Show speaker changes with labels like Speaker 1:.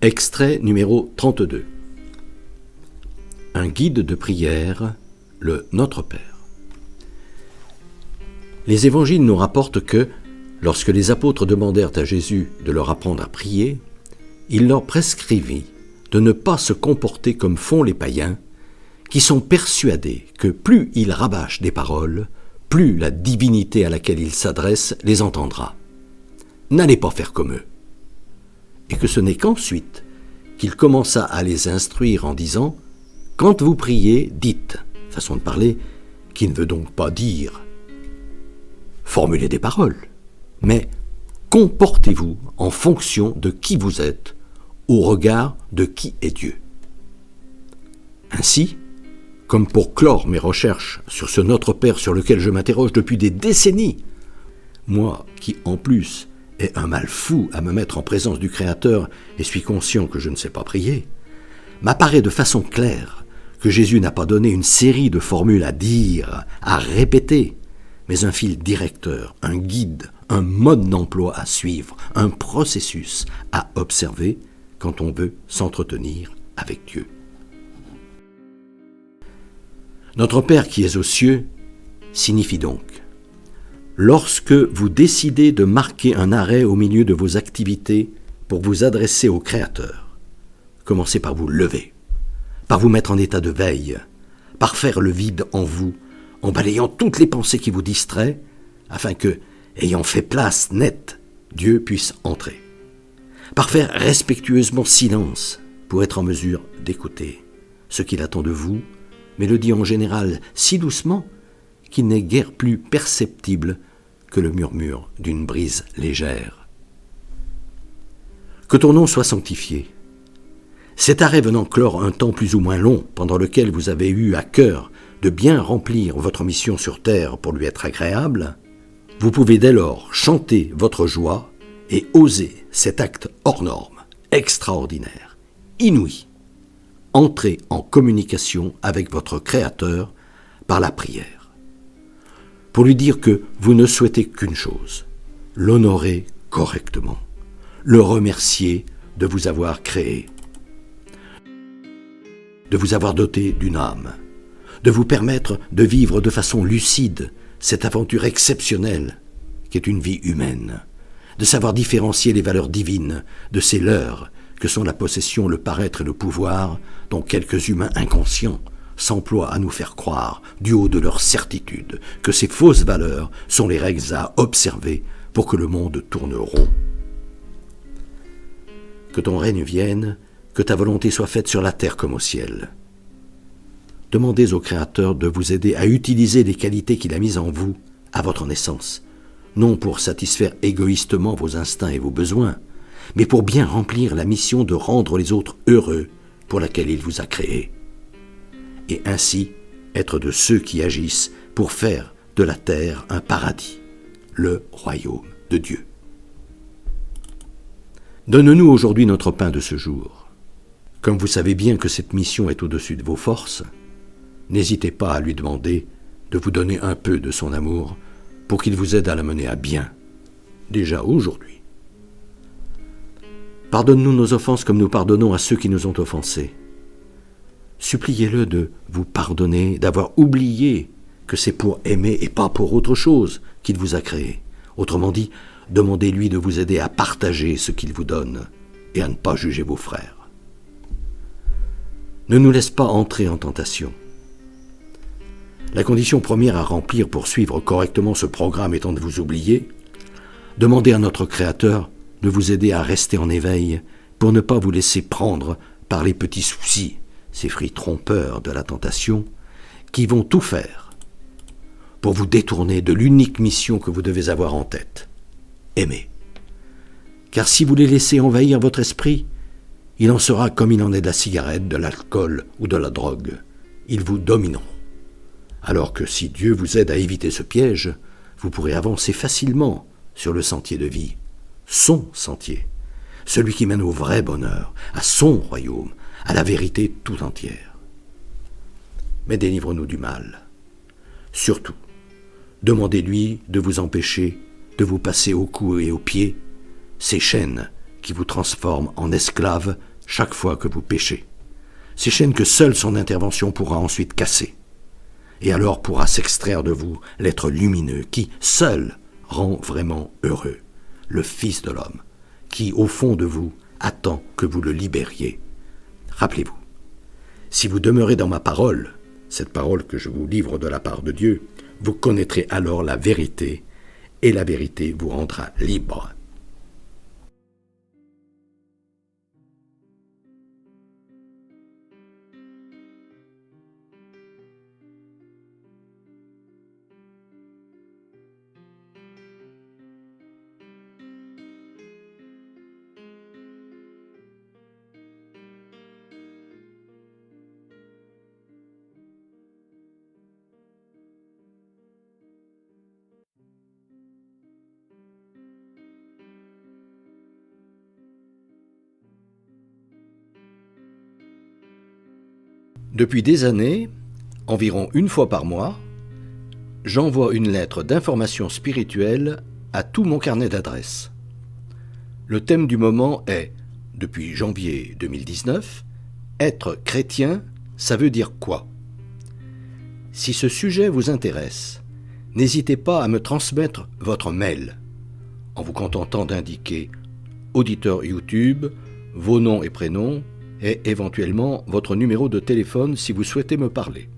Speaker 1: Extrait numéro 32. Un guide de prière, le Notre Père. Les évangiles nous rapportent que, lorsque les apôtres demandèrent à Jésus de leur apprendre à prier, il leur prescrivit de ne pas se comporter comme font les païens, qui sont persuadés que plus ils rabâchent des paroles, plus la divinité à laquelle ils s'adressent les entendra. N'allez pas faire comme eux. Et que ce n'est qu'ensuite qu'il commença à les instruire en disant « Quand vous priez, dites », façon de parler, qui ne veut donc pas dire « formulez des paroles », mais « comportez-vous en fonction de qui vous êtes, au regard de qui est Dieu ». Ainsi, comme pour clore mes recherches sur ce Notre Père sur lequel je m'interroge depuis des décennies, moi qui, en plus, ai un mal fou à me mettre en présence du Créateur et suis conscient que je ne sais pas prier, m'apparaît de façon claire que Jésus n'a pas donné une série de formules à dire, à répéter, mais un fil directeur, un guide, un mode d'emploi à suivre, un processus à observer quand on veut s'entretenir avec Dieu. Notre Père qui es aux cieux signifie donc lorsque vous décidez de marquer un arrêt au milieu de vos activités pour vous adresser au Créateur, commencez par vous lever, par vous mettre en état de veille, par faire le vide en vous, en balayant toutes les pensées qui vous distraient, afin que, ayant fait place nette, Dieu puisse entrer, par faire respectueusement silence pour être en mesure d'écouter ce qu'il attend de vous, mais le dit en général si doucement qu'il n'est guère plus perceptible que le murmure d'une brise légère. Que ton nom soit sanctifié. Cet arrêt venant clore un temps plus ou moins long pendant lequel vous avez eu à cœur de bien remplir votre mission sur terre pour lui être agréable, vous pouvez dès lors chanter votre joie et oser cet acte hors norme, extraordinaire, inouï, entrer en communication avec votre Créateur par la prière, pour lui dire que vous ne souhaitez qu'une chose, l'honorer correctement, le remercier de vous avoir créé, de vous avoir doté d'une âme, de vous permettre de vivre de façon lucide cette aventure exceptionnelle qu'est une vie humaine, de savoir différencier les valeurs divines de ces leurs que sont la possession, le paraître et le pouvoir dont quelques humains inconscients s'emploient à nous faire croire, du haut de leur certitude, que ces fausses valeurs sont les règles à observer pour que le monde tourne rond. Que ton règne vienne, que ta volonté soit faite sur la terre comme au ciel. Demandez au Créateur de vous aider à utiliser les qualités qu'il a mises en vous à votre naissance, non pour satisfaire égoïstement vos instincts et vos besoins, mais pour bien remplir la mission de rendre les autres heureux pour laquelle il vous a créé, et ainsi être de ceux qui agissent pour faire de la terre un paradis, le royaume de Dieu. Donne-nous aujourd'hui notre pain de ce jour. Comme vous savez bien que cette mission est au-dessus de vos forces, n'hésitez pas à lui demander de vous donner un peu de son amour pour qu'il vous aide à la mener à bien, déjà aujourd'hui. Pardonne-nous nos offenses comme nous pardonnons à ceux qui nous ont offensés. Suppliez-le de vous pardonner, d'avoir oublié que c'est pour aimer et pas pour autre chose qu'il vous a créé. Autrement dit, demandez-lui de vous aider à partager ce qu'il vous donne et à ne pas juger vos frères. Ne nous laisse pas entrer en tentation. La condition première à remplir pour suivre correctement ce programme étant de vous oublier, demandez à notre Créateur de vous aider à rester en éveil pour ne pas vous laisser prendre par les petits soucis, ces fruits trompeurs de la tentation, qui vont tout faire pour vous détourner de l'unique mission que vous devez avoir en tête, aimer. Car si vous les laissez envahir votre esprit, il en sera comme il en est de la cigarette, de l'alcool ou de la drogue. Ils vous domineront. Alors que si Dieu vous aide à éviter ce piège, vous pourrez avancer facilement sur le sentier de vie, son sentier, celui qui mène au vrai bonheur, à son royaume, à la vérité tout entière. Mais délivre-nous du mal. Surtout, demandez-lui de vous empêcher de vous passer au cou et aux pieds ces chaînes qui vous transforment en esclaves chaque fois que vous péchez. Ces chaînes que seule son intervention pourra ensuite casser. Et alors pourra s'extraire de vous l'être lumineux qui, seul, rend vraiment heureux, le Fils de l'homme, qui, au fond de vous, attend que vous le libériez. Rappelez-vous, si vous demeurez dans ma parole, cette parole que je vous livre de la part de Dieu, vous connaîtrez alors la vérité, et la vérité vous rendra libre. Depuis des années, environ une fois par mois, j'envoie une lettre d'information spirituelle à tout mon carnet d'adresses. Le thème du moment est, depuis janvier 2019, être chrétien, ça veut dire quoi? Si ce sujet vous intéresse, n'hésitez pas à me transmettre votre mail, en vous contentant d'indiquer auditeur YouTube, vos noms et prénoms, et éventuellement votre numéro de téléphone si vous souhaitez me parler.